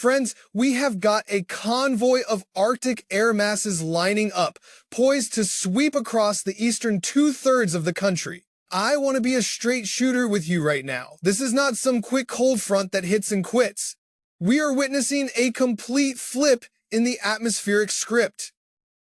Friends, we have got a convoy of Arctic air masses lining up, poised to sweep across the eastern two-thirds of the country. I want to be a straight shooter with you right now. This is not some quick cold front that hits and quits. We are witnessing a complete flip in the atmospheric script.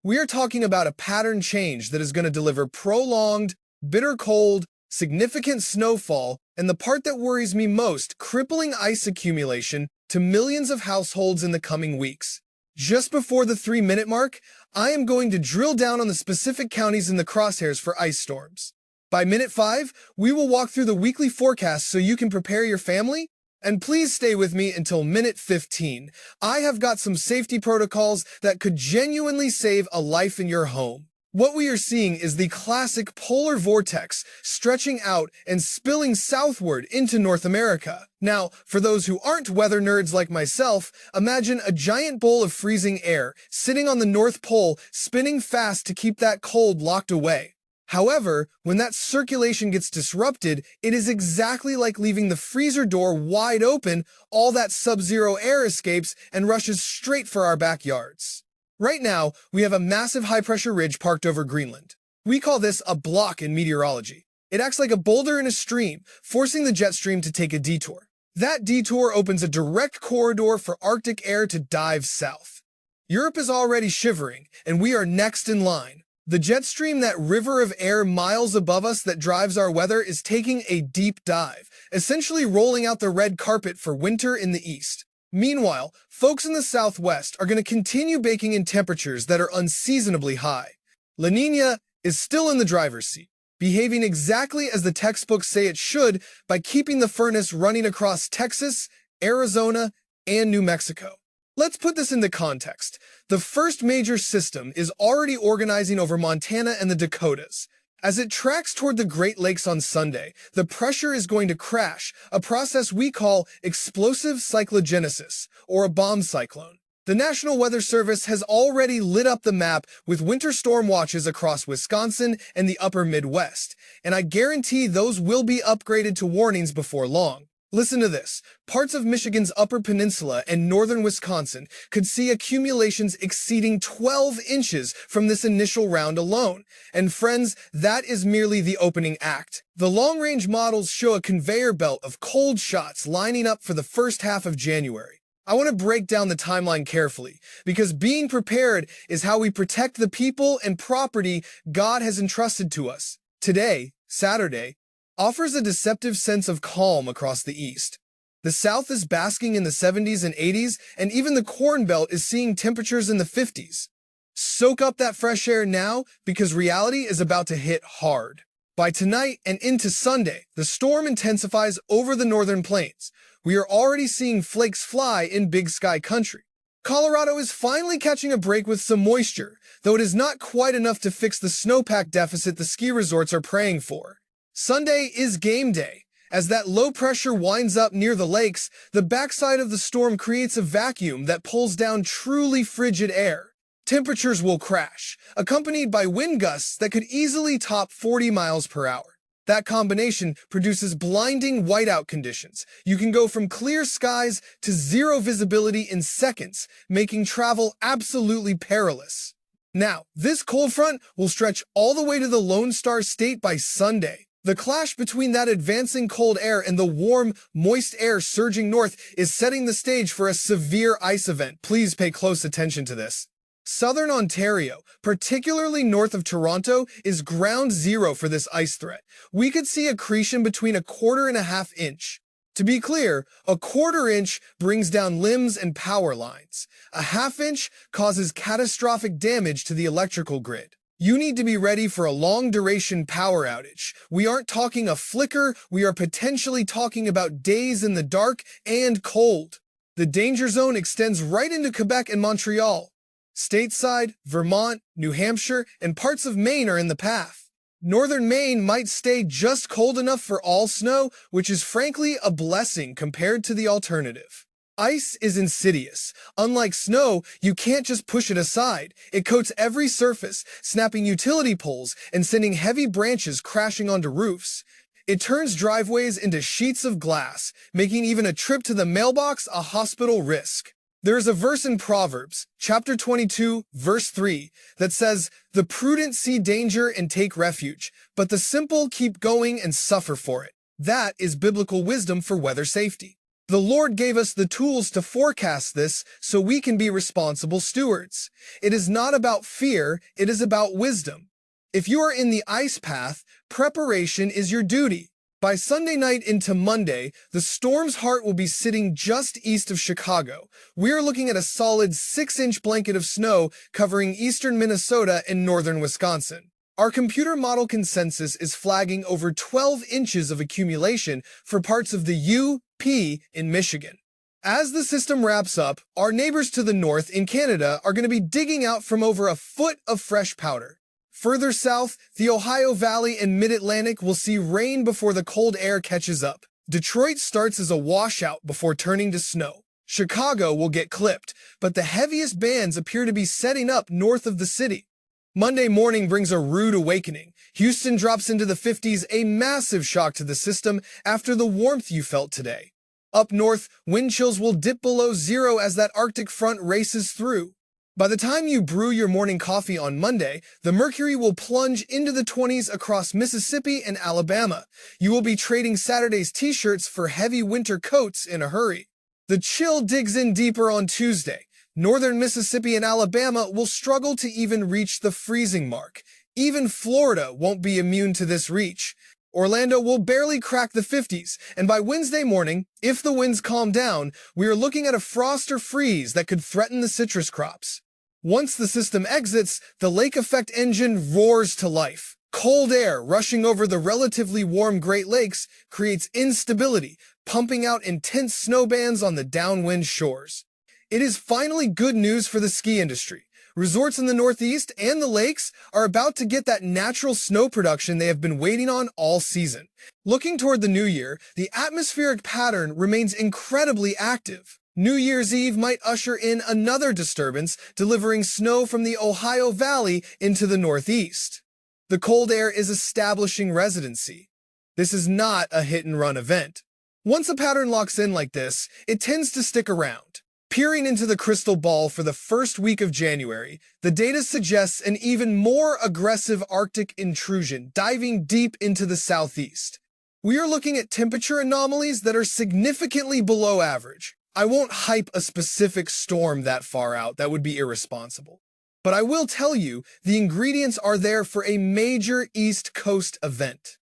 We are talking about a pattern change that is going to deliver prolonged, bitter cold, significant snowfall, and the part that worries me most, crippling ice accumulation to millions of households in the coming weeks. Just before the 3-minute mark, I am going to drill down on the specific counties in the crosshairs for ice storms. By minute 5, we will walk through the weekly forecast so you can prepare your family. And please stay with me until minute 15. I have got some safety protocols that could genuinely save a life in your home. What we are seeing is the classic polar vortex stretching out and spilling southward into North America. Now, for those who aren't weather nerds like myself, imagine a giant bowl of freezing air sitting on the North Pole, spinning fast to keep that cold locked away. However, when that circulation gets disrupted, it is exactly like leaving the freezer door wide open. All that sub-zero air escapes and rushes straight for our backyards. Right now, we have a massive high-pressure ridge parked over Greenland. We call this a block in meteorology. It acts like a boulder in a stream, forcing the jet stream to take a detour. That detour opens a direct corridor for Arctic air to dive south. Europe is already shivering, and we are next in line. The jet stream, that river of air miles above us that drives our weather, is taking a deep dive, essentially rolling out the red carpet for winter in the east. Meanwhile, folks in the southwest are going to continue baking in temperatures that are unseasonably high. La Niña is still in the driver's seat, behaving exactly as the textbooks say it should by keeping the furnace running across Texas, Arizona, and New Mexico. Let's put this into context. The first major system is already organizing over Montana and the Dakotas. As it tracks toward the Great Lakes on Sunday, the pressure is going to crash, a process we call explosive cyclogenesis, or a bomb cyclone. The National Weather Service has already lit up the map with winter storm watches across Wisconsin and the upper Midwest, and I guarantee those will be upgraded to warnings before long. Listen to this. Parts of Michigan's Upper Peninsula and northern Wisconsin could see accumulations exceeding 12 inches from this initial round alone. And friends, that is merely the opening act. The long-range models show a conveyor belt of cold shots lining up for the first half of January. I want to break down the timeline carefully, because being prepared is how we protect the people and property God has entrusted to us. Today, Saturday, offers a deceptive sense of calm across the east. The South is basking in the 70s and 80s, and even the Corn Belt is seeing temperatures in the 50s. Soak up that fresh air now, because reality is about to hit hard. By tonight and into Sunday, the storm intensifies over the northern plains. We are already seeing flakes fly in Big Sky country. Colorado is finally catching a break with some moisture, though it is not quite enough to fix the snowpack deficit the ski resorts are praying for. Sunday is game day. As that low pressure winds up near the lakes, the backside of the storm creates a vacuum that pulls down truly frigid air. Temperatures will crash, accompanied by wind gusts that could easily top 40 miles per hour. That combination produces blinding whiteout conditions. You can go from clear skies to zero visibility in seconds, making travel absolutely perilous. Now, this cold front will stretch all the way to the Lone Star State by Sunday. The clash between that advancing cold air and the warm, moist air surging north is setting the stage for a severe ice event. Please pay close attention to this. Southern Ontario, particularly north of Toronto, is ground zero for this ice threat. We could see accretion between 1.25 inches. To be clear, 1/4 inch brings down limbs and power lines. 1/2 inch causes catastrophic damage to the electrical grid. You need to be ready for a long-duration power outage. We aren't talking a flicker, we are potentially talking about days in the dark and cold. The danger zone extends right into Quebec and Montreal. Stateside, Vermont, New Hampshire, and parts of Maine are in the path. Northern Maine might stay just cold enough for all snow, which is frankly a blessing compared to the alternative. Ice is insidious. Unlike snow, you can't just push it aside. It coats every surface, snapping utility poles and sending heavy branches crashing onto roofs. It turns driveways into sheets of glass, making even a trip to the mailbox a hospital risk. There is a verse in Proverbs, chapter 22, verse 3, that says, "The prudent see danger and take refuge, but the simple keep going and suffer for it." That is biblical wisdom for weather safety. The Lord gave us the tools to forecast this so we can be responsible stewards. It is not about fear, it is about wisdom. If you are in the ice path, preparation is your duty. By Sunday night into Monday, the storm's heart will be sitting just east of Chicago. We are looking at a solid 6-inch blanket of snow covering eastern Minnesota and northern Wisconsin. Our computer model consensus is flagging over 12 inches of accumulation for parts of the UP in Michigan. As the system wraps up, our neighbors to the north in Canada are going to be digging out from over a foot of fresh powder. Further south, the Ohio Valley and Mid-Atlantic will see rain before the cold air catches up. Detroit starts as a washout before turning to snow. Chicago will get clipped, but the heaviest bands appear to be setting up north of the city. Monday morning brings a rude awakening. Houston drops into the 50s, a massive shock to the system after the warmth you felt today. Up north, wind chills will dip below zero as that Arctic front races through. By the time you brew your morning coffee on Monday, the mercury will plunge into the 20s across Mississippi and Alabama. You will be trading Saturday's t-shirts for heavy winter coats in a hurry. The chill digs in deeper on Tuesday. Northern Mississippi and Alabama will struggle to even reach the freezing mark. Even Florida won't be immune to this reach. Orlando will barely crack the 50s, and by Wednesday morning, if the winds calm down, we are looking at a frost or freeze that could threaten the citrus crops. Once the system exits, the lake effect engine roars to life. Cold air rushing over the relatively warm Great Lakes creates instability, pumping out intense snow bands on the downwind shores. It is finally good news for the ski industry. Resorts in the Northeast and the lakes are about to get that natural snow production they have been waiting on all season. Looking toward the new year, the atmospheric pattern remains incredibly active. New Year's Eve might usher in another disturbance, delivering snow from the Ohio Valley into the Northeast. The cold air is establishing residency. This is not a hit-and-run event. Once a pattern locks in like this, it tends to stick around. Peering into the crystal ball for the first week of January, the data suggests an even more aggressive Arctic intrusion diving deep into the southeast. We are looking at temperature anomalies that are significantly below average. I won't hype a specific storm that far out, that would be irresponsible. But I will tell you, the ingredients are there for a major East Coast event.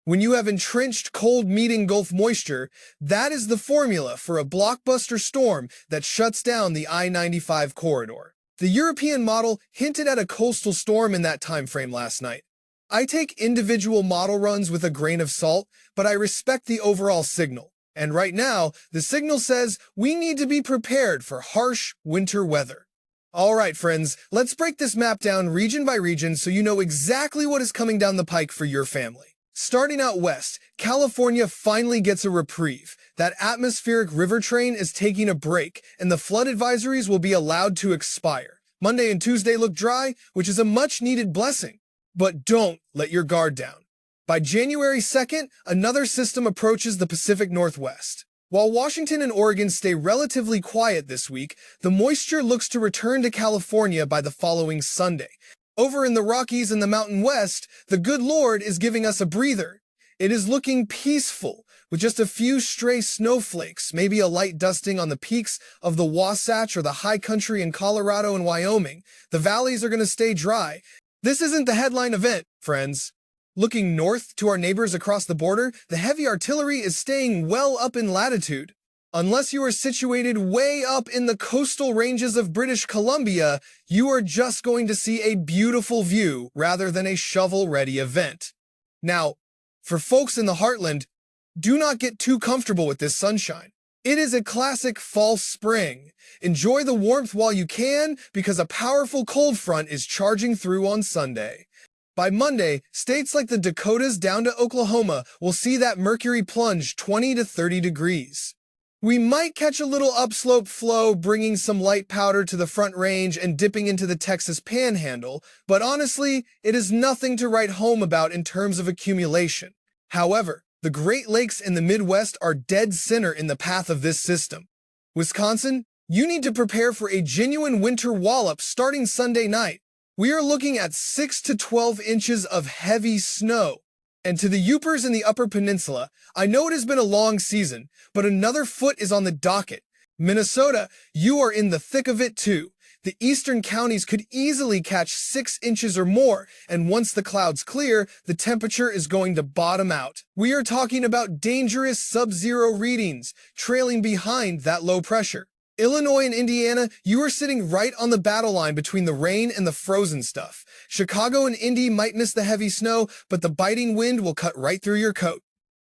When you have entrenched cold meeting Gulf moisture, that is the formula for a blockbuster storm that shuts down the I-95 corridor. The European model hinted at a coastal storm in that time frame last night. I take individual model runs with a grain of salt, but I respect the overall signal. And right now, the signal says we need to be prepared for harsh winter weather. All right, friends, let's break this map down region by region so you know exactly what is coming down the pike for your family. Starting out west, California finally gets a reprieve. That atmospheric river train is taking a break, and the flood advisories will be allowed to expire. Monday and Tuesday look dry, which is a much-needed blessing. But don't let your guard down. By January 2nd, another system approaches the Pacific Northwest. While Washington and Oregon stay relatively quiet this week, the moisture looks to return to California by the following Sunday. Over in the Rockies and the Mountain West, the good Lord is giving us a breather. It is looking peaceful, with just a few stray snowflakes, maybe a light dusting on the peaks of the Wasatch or the high country in Colorado and Wyoming. The valleys are going to stay dry. This isn't the headline event, friends. Looking north to our neighbors across the border, the heavy artillery is staying well up in latitude. Unless you are situated way up in the coastal ranges of British Columbia, you are just going to see a beautiful view rather than a shovel-ready event. Now, for folks in the heartland, do not get too comfortable with this sunshine. It is a classic false spring. Enjoy the warmth while you can, because a powerful cold front is charging through on Sunday. By Monday, states like the Dakotas down to Oklahoma will see that mercury plunge 20 to 30 degrees. We might catch a little upslope flow, bringing some light powder to the Front Range and dipping into the Texas Panhandle, but honestly, it is nothing to write home about in terms of accumulation. However, the Great Lakes and the Midwest are dead center in the path of this system. Wisconsin, You need to prepare for a genuine winter wallop starting Sunday night. We are looking at 6 to 12 inches of heavy snow. And to the Yoopers in the Upper Peninsula, I know it has been a long season, but another foot is on the docket. Minnesota, you are in the thick of it too. The eastern counties could easily catch 6 inches or more, and once the clouds clear, the temperature is going to bottom out. We are talking about dangerous sub-zero readings, trailing behind that low pressure. Illinois and Indiana, you are sitting right on the battle line between the rain and the frozen stuff. Chicago and Indy might miss the heavy snow, but the biting wind will cut right through your coat.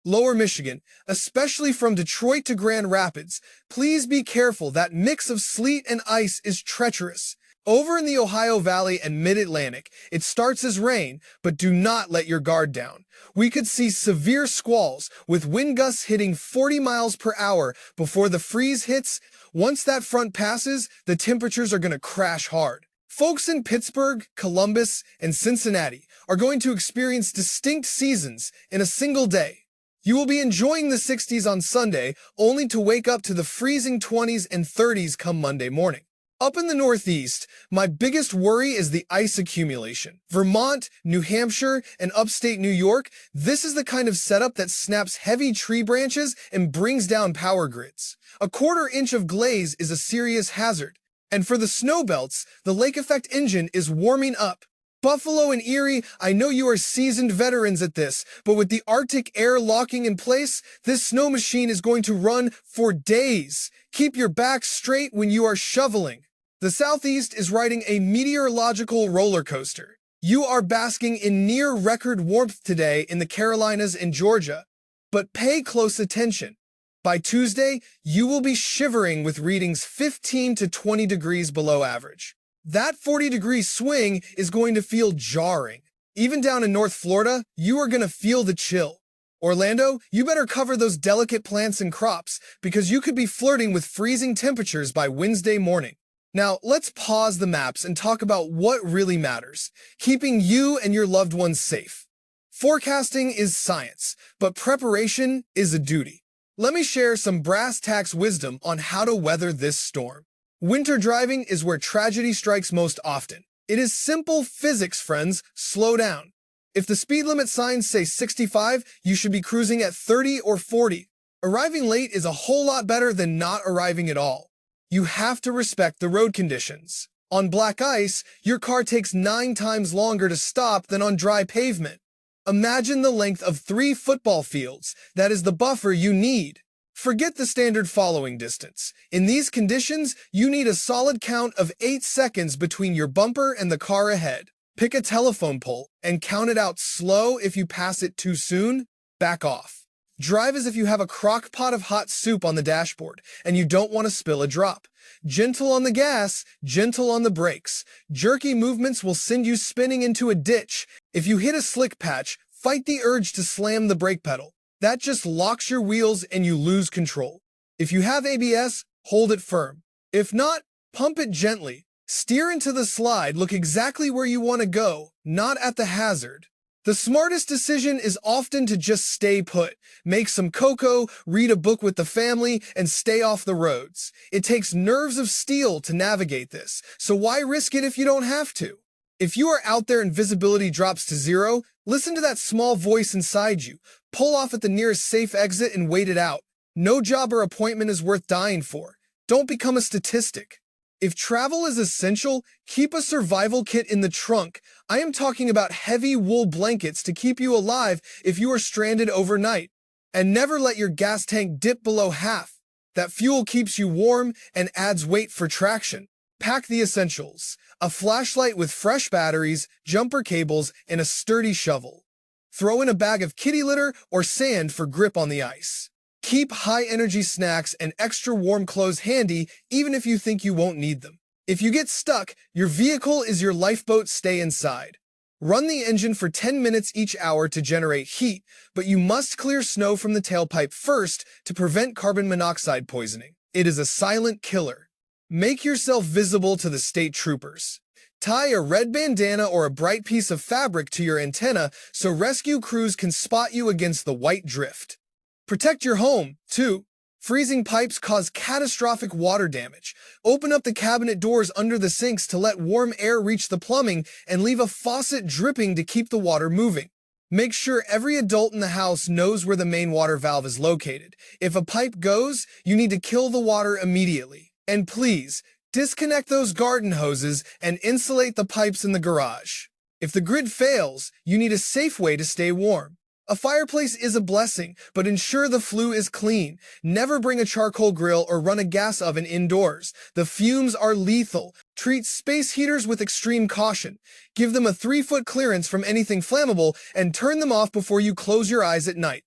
Lower Michigan, especially from Detroit to Grand Rapids, please be careful. That mix of sleet and ice is treacherous. Over in the Ohio Valley and Mid-Atlantic, it starts as rain, but do not let your guard down. We could see severe squalls with wind gusts hitting 40 miles per hour before the freeze hits. Once that front passes, the temperatures are going to crash hard. Folks in Pittsburgh, Columbus, and Cincinnati are going to experience distinct seasons in a single day. You will be enjoying the 60s on Sunday, only to wake up to the freezing 20s and 30s come Monday morning. Up in the Northeast, my biggest worry is the ice accumulation. Vermont, New Hampshire, and upstate New York, this is the kind of setup that snaps heavy tree branches and brings down power grids. A quarter inch of glaze is a serious hazard. And for the snow belts, the lake effect engine is warming up. Buffalo and Erie, I know you are seasoned veterans at this, but with the Arctic air locking in place, this snow machine is going to run for days. Keep your back straight when you are shoveling. The Southeast is riding a meteorological roller coaster. You are basking in near-record warmth today in the Carolinas and Georgia, but pay close attention. By Tuesday, you will be shivering with readings 15 to 20 degrees below average. That 40-degree swing is going to feel jarring. Even down in North Florida, you are going to feel the chill. Orlando, you better cover those delicate plants and crops because you could be flirting with freezing temperatures by Wednesday morning. Now, let's pause the maps and talk about what really matters, keeping you and your loved ones safe. Forecasting is science, but preparation is a duty. Let me share some brass tacks wisdom on how to weather this storm. Winter driving is where tragedy strikes most often. It is simple physics, friends. Slow down. If the speed limit signs say 65, you should be cruising at 30 or 40. Arriving late is a whole lot better than not arriving at all. You have to respect the road conditions. On black ice, your car takes 9 times longer to stop than on dry pavement. Imagine the length of 3 football fields. That is the buffer you need. Forget the standard following distance. In these conditions, you need a solid count of 8 seconds between your bumper and the car ahead. Pick a telephone pole and count it out slow. If you pass it too soon, back off. Drive as if you have a crock pot of hot soup on the dashboard and you don't want to spill a drop. Gentle on the gas, gentle on the brakes. Jerky movements will send you spinning into a ditch. If you hit a slick patch, fight the urge to slam the brake pedal. That just locks your wheels and you lose control. If you have ABS, hold it firm. If not, pump it gently. Steer into the slide, look exactly where you want to go, not at the hazard. The smartest decision is often to just stay put. Make some cocoa, read a book with the family, and stay off the roads. It takes nerves of steel to navigate this, so why risk it if you don't have to? If you are out there and visibility drops to 0, listen to that small voice inside you. Pull off at the nearest safe exit and wait it out. No job or appointment is worth dying for. Don't become a statistic. If travel is essential, keep a survival kit in the trunk. I am talking about heavy wool blankets to keep you alive if you are stranded overnight. And never let your gas tank dip below half. That fuel keeps you warm and adds weight for traction. Pack the essentials: a flashlight with fresh batteries, jumper cables, and a sturdy shovel. Throw in a bag of kitty litter or sand for grip on the ice. Keep high-energy snacks and extra warm clothes handy even if you think you won't need them. If you get stuck, your vehicle is your lifeboat. Stay inside. Run the engine for 10 minutes each hour to generate heat, but you must clear snow from the tailpipe first to prevent carbon monoxide poisoning. It is a silent killer. Make yourself visible to the state troopers. Tie a red bandana or a bright piece of fabric to your antenna so rescue crews can spot you against the white drift. Protect your home, too. Freezing pipes cause catastrophic water damage. Open up the cabinet doors under the sinks to let warm air reach the plumbing and leave a faucet dripping to keep the water moving. Make sure every adult in the house knows where the main water valve is located. If a pipe goes, you need to kill the water immediately. And please, disconnect those garden hoses and insulate the pipes in the garage. If the grid fails, you need a safe way to stay warm. A fireplace is a blessing, but ensure the flue is clean. Never bring a charcoal grill or run a gas oven indoors. The fumes are lethal. Treat space heaters with extreme caution. Give them a 3-foot clearance from anything flammable and turn them off before you close your eyes at night.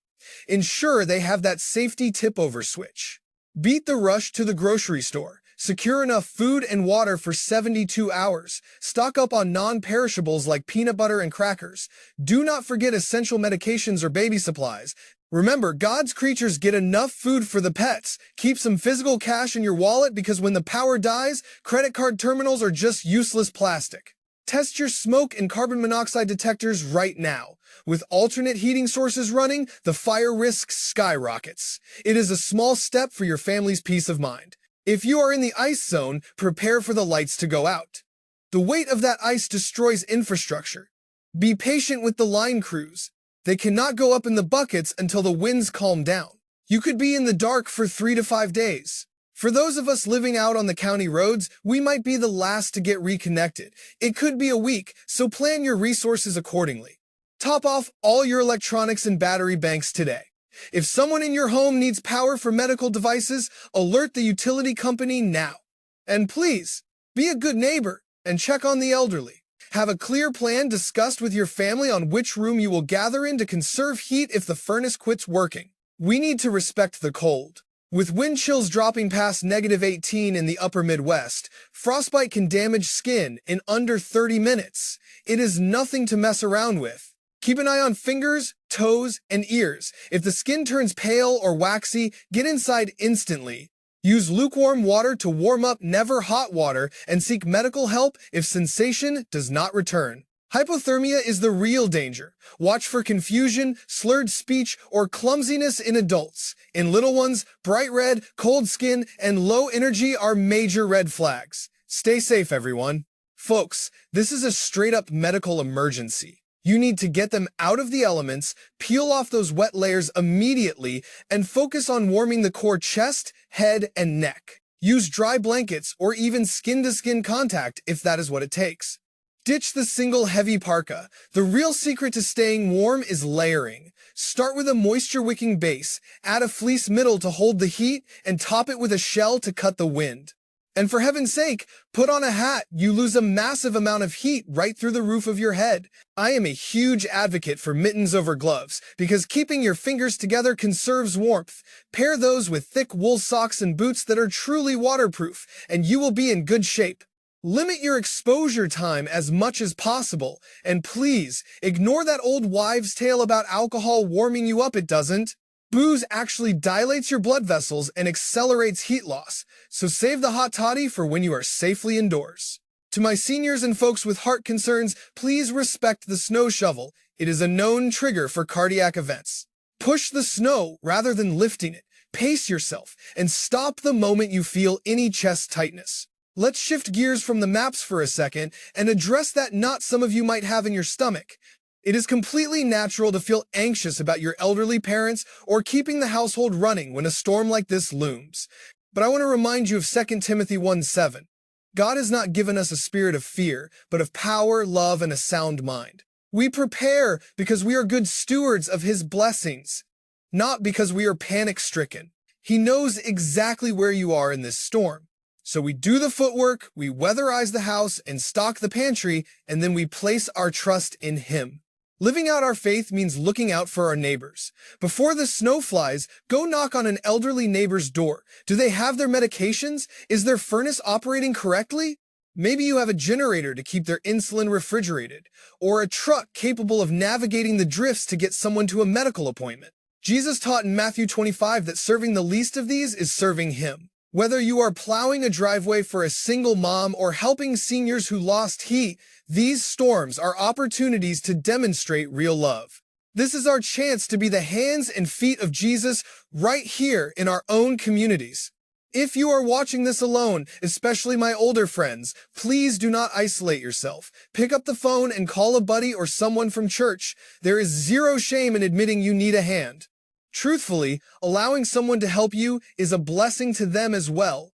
Ensure they have that safety tip-over switch. Beat the rush to the grocery store. Secure enough food and water for 72 hours. Stock up on non-perishables like peanut butter and crackers. Do not forget essential medications or baby supplies. Remember, God's creatures get enough food for the pets. Keep some physical cash in your wallet because when the power dies, credit card terminals are just useless plastic. Test your smoke and carbon monoxide detectors right now. With alternate heating sources running, the fire risk skyrockets. It is a small step for your family's peace of mind. If you are in the ice zone, prepare for the lights to go out. The weight of that ice destroys infrastructure. Be patient with the line crews. They cannot go up in the buckets until the winds calm down. You could be in the dark for 3 to 5 days. For those of us living out on the county roads, we might be the last to get reconnected. It could be a week, so plan your resources accordingly. Top off all your electronics and battery banks today. If someone in your home needs power for medical devices, alert the utility company now. And please, be a good neighbor and check on the elderly. Have a clear plan discussed with your family on which room you will gather in to conserve heat if the furnace quits working. We need to respect the cold. With wind chills dropping past -18 in the upper Midwest, frostbite can damage skin in under 30 minutes. It is nothing to mess around with. Keep an eye on fingers, toes, and ears. If the skin turns pale or waxy, get inside instantly. Use lukewarm water to warm up, never hot water, and seek medical help if sensation does not return. Hypothermia is the real danger. Watch for confusion, slurred speech, or clumsiness in adults. In little ones, bright red, cold skin, and low energy are major red flags. Stay safe, everyone. Folks, this is a straight-up medical emergency. You need to get them out of the elements, peel off those wet layers immediately, and focus on warming the core chest, head, and neck. Use dry blankets or even skin-to-skin contact if that is what it takes. Ditch the single heavy parka. The real secret to staying warm is layering. Start with a moisture-wicking base, add a fleece middle to hold the heat, and top it with a shell to cut the wind. And for heaven's sake, put on a hat. You lose a massive amount of heat right through the roof of your head. I am a huge advocate for mittens over gloves because keeping your fingers together conserves warmth. Pair those with thick wool socks and boots that are truly waterproof, and you will be in good shape. Limit your exposure time as much as possible, and please, ignore that old wives' tale about alcohol warming you up. It doesn't. Booze actually dilates your blood vessels and accelerates heat loss, so save the hot toddy for when you are safely indoors. To my seniors and folks with heart concerns, please respect the snow shovel. It is a known trigger for cardiac events. Push the snow rather than lifting it. Pace yourself and stop the moment you feel any chest tightness. Let's shift gears from the maps for a second and address that knot some of you might have in your stomach. It is completely natural to feel anxious about your elderly parents or keeping the household running when a storm like this looms. But I want to remind you of 2 Timothy 1:7. God has not given us a spirit of fear, but of power, love, and a sound mind. We prepare because we are good stewards of His blessings, not because we are panic-stricken. He knows exactly where you are in this storm. So we do the footwork, we weatherize the house and stock the pantry, and then we place our trust in Him. Living out our faith means looking out for our neighbors. Before the snow flies, go knock on an elderly neighbor's door. Do they have their medications? Is their furnace operating correctly? Maybe you have a generator to keep their insulin refrigerated, or a truck capable of navigating the drifts to get someone to a medical appointment. Jesus taught in Matthew 25 that serving the least of these is serving Him. Whether you are plowing a driveway for a single mom or helping seniors who lost heat, these storms are opportunities to demonstrate real love. This is our chance to be the hands and feet of Jesus right here in our own communities. If you are watching this alone, especially my older friends, please do not isolate yourself. Pick up the phone and call a buddy or someone from church. There is zero shame in admitting you need a hand. Truthfully, allowing someone to help you is a blessing to them as well.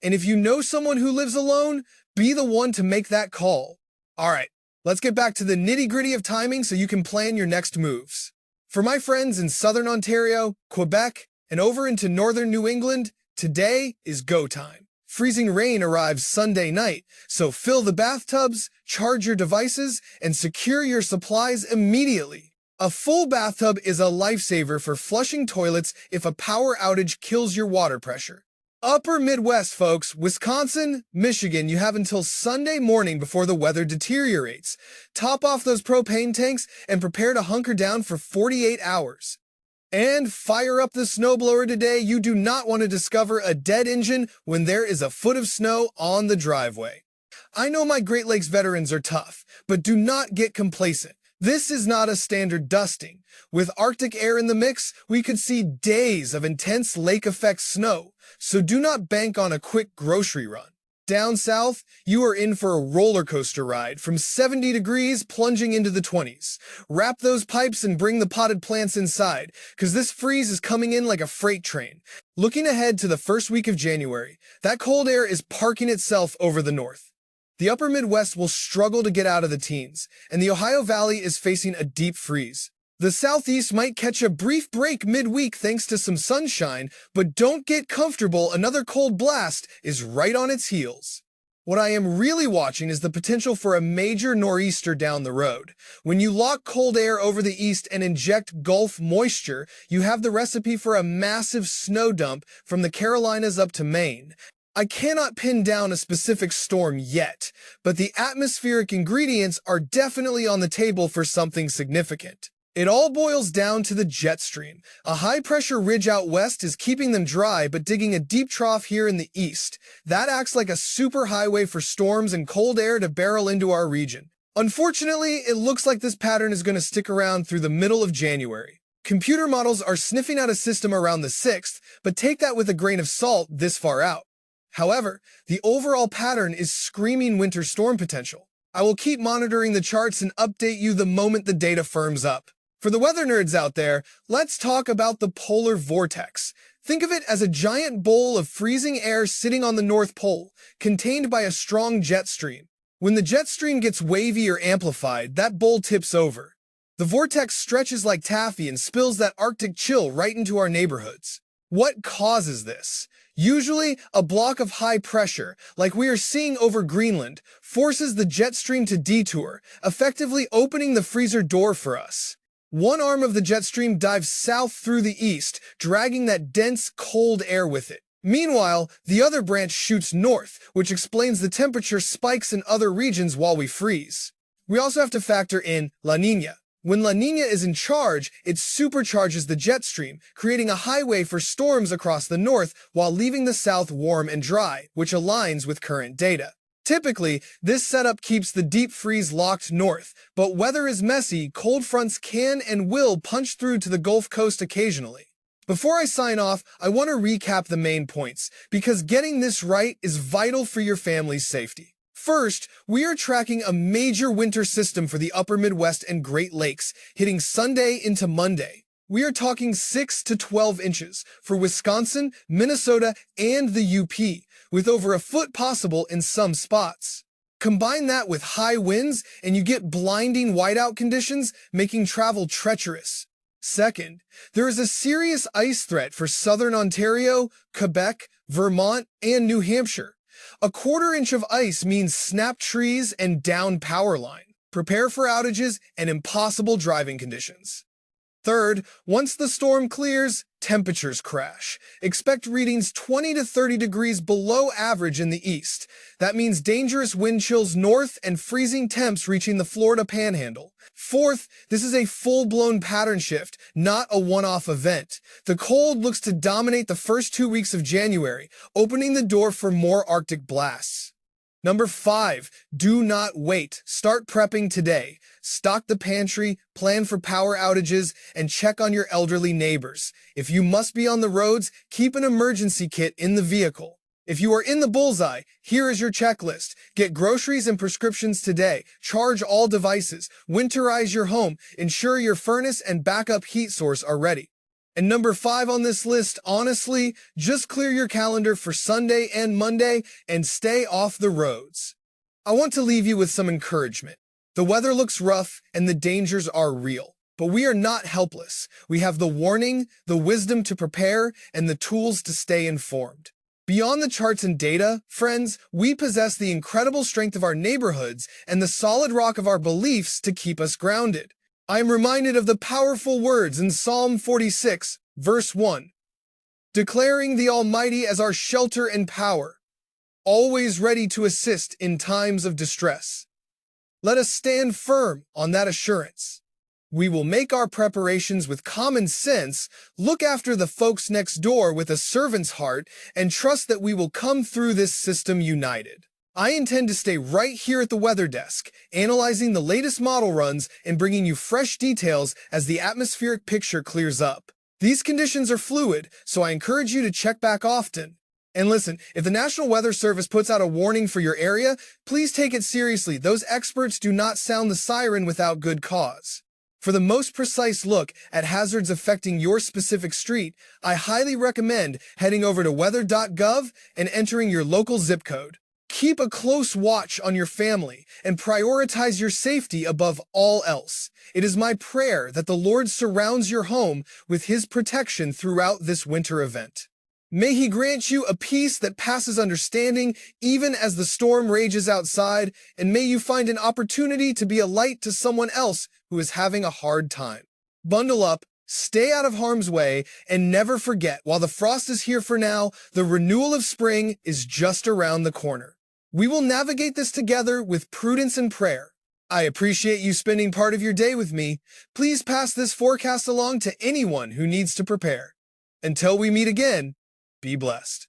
And if you know someone who lives alone, be the one to make that call. All right, let's get back to the nitty-gritty of timing so you can plan your next moves. For my friends in southern Ontario, Quebec, and over into northern New England, today is go time. Freezing rain arrives Sunday night, so fill the bathtubs, charge your devices, and secure your supplies immediately. A full bathtub is a lifesaver for flushing toilets if a power outage kills your water pressure. Upper Midwest, folks, Wisconsin, Michigan, you have until Sunday morning before the weather deteriorates. Top off those propane tanks and prepare to hunker down for 48 hours. And fire up the snowblower today. You do not want to discover a dead engine when there is a foot of snow on the driveway. I know my Great Lakes veterans are tough, but do not get complacent. This is not a standard dusting. With Arctic air in the mix, we could see days of intense lake-effect snow, so do not bank on a quick grocery run. Down south, you are in for a roller coaster ride from 70 degrees plunging into the 20s. Wrap those pipes and bring the potted plants inside, because this freeze is coming in like a freight train. Looking ahead to the first week of January, that cold air is parking itself over the north. The upper Midwest will struggle to get out of the teens, and the Ohio Valley is facing a deep freeze. The Southeast might catch a brief break midweek thanks to some sunshine, but don't get comfortable, another cold blast is right on its heels. What I am really watching is the potential for a major nor'easter down the road. When you lock cold air over the east and inject Gulf moisture, you have the recipe for a massive snow dump from the Carolinas up to Maine. I cannot pin down a specific storm yet, but the atmospheric ingredients are definitely on the table for something significant. It all boils down to the jet stream. A high-pressure ridge out west is keeping them dry but digging a deep trough here in the east. That acts like a superhighway for storms and cold air to barrel into our region. Unfortunately, it looks like this pattern is going to stick around through the middle of January. Computer models are sniffing out a system around the 6th, but take that with a grain of salt this far out. However, the overall pattern is screaming winter storm potential. I will keep monitoring the charts and update you the moment the data firms up. For the weather nerds out there, let's talk about the Polar Vortex. Think of it as a giant bowl of freezing air sitting on the North Pole, contained by a strong jet stream. When the jet stream gets wavy or amplified, that bowl tips over. The vortex stretches like taffy and spills that Arctic chill right into our neighborhoods. What causes this? Usually, a block of high pressure, like we are seeing over Greenland, forces the jet stream to detour, effectively opening the freezer door for us. One arm of the jet stream dives south through the east, dragging that dense, cold air with it. Meanwhile, the other branch shoots north, which explains the temperature spikes in other regions while we freeze. We also have to factor in La Niña. When La Niña is in charge, it supercharges the jet stream, creating a highway for storms across the north while leaving the south warm and dry, which aligns with current data. Typically, this setup keeps the deep freeze locked north, but weather is messy, cold fronts can and will punch through to the Gulf Coast occasionally. Before I sign off, I want to recap the main points, because getting this right is vital for your family's safety. First, we are tracking a major winter system for the upper Midwest and Great Lakes, hitting Sunday into Monday. We are talking 6 to 12 inches for Wisconsin, Minnesota, and the UP, with over a foot possible in some spots. Combine that with high winds, and you get blinding whiteout conditions, making travel treacherous. Second, there is a serious ice threat for southern Ontario, Quebec, Vermont, and New Hampshire. A quarter-inch of ice means snapped trees and downed power line. Prepare for outages and impossible driving conditions. Third, once the storm clears, temperatures crash. Expect readings 20 to 30 degrees below average in the east. That means dangerous wind chills north and freezing temps reaching the Florida panhandle. Fourth, this is a full-blown pattern shift, not a one-off event. The cold looks to dominate the first 2 weeks of January, opening the door for more Arctic blasts. Number 5, do not wait. Start prepping today. Stock the pantry, plan for power outages, and check on your elderly neighbors. If you must be on the roads, keep an emergency kit in the vehicle. If you are in the bullseye, here is your checklist. Get groceries and prescriptions today. Charge all devices. Winterize your home. Ensure your furnace and backup heat source are ready. And number 5 on this list, honestly, just clear your calendar for Sunday and Monday and stay off the roads. I want to leave you with some encouragement. The weather looks rough and the dangers are real, but we are not helpless. We have the warning, the wisdom to prepare, and the tools to stay informed. Beyond the charts and data, friends, we possess the incredible strength of our neighborhoods and the solid rock of our beliefs to keep us grounded. I am reminded of the powerful words in Psalm 46, verse 1, declaring the Almighty as our shelter and power, always ready to assist in times of distress. Let us stand firm on that assurance. We will make our preparations with common sense, look after the folks next door with a servant's heart, and trust that we will come through this system united. I intend to stay right here at the weather desk, analyzing the latest model runs and bringing you fresh details as the atmospheric picture clears up. These conditions are fluid, so I encourage you to check back often. And listen, if the National Weather Service puts out a warning for your area, please take it seriously. Those experts do not sound the siren without good cause. For the most precise look at hazards affecting your specific street, I highly recommend heading over to weather.gov and entering your local zip code. Keep a close watch on your family and prioritize your safety above all else. It is my prayer that the Lord surrounds your home with His protection throughout this winter event. May He grant you a peace that passes understanding even as the storm rages outside, and may you find an opportunity to be a light to someone else who is having a hard time. Bundle up, stay out of harm's way, and never forget, while the frost is here for now, the renewal of spring is just around the corner. We will navigate this together with prudence and prayer. I appreciate you spending part of your day with me. Please pass this forecast along to anyone who needs to prepare. Until we meet again, be blessed.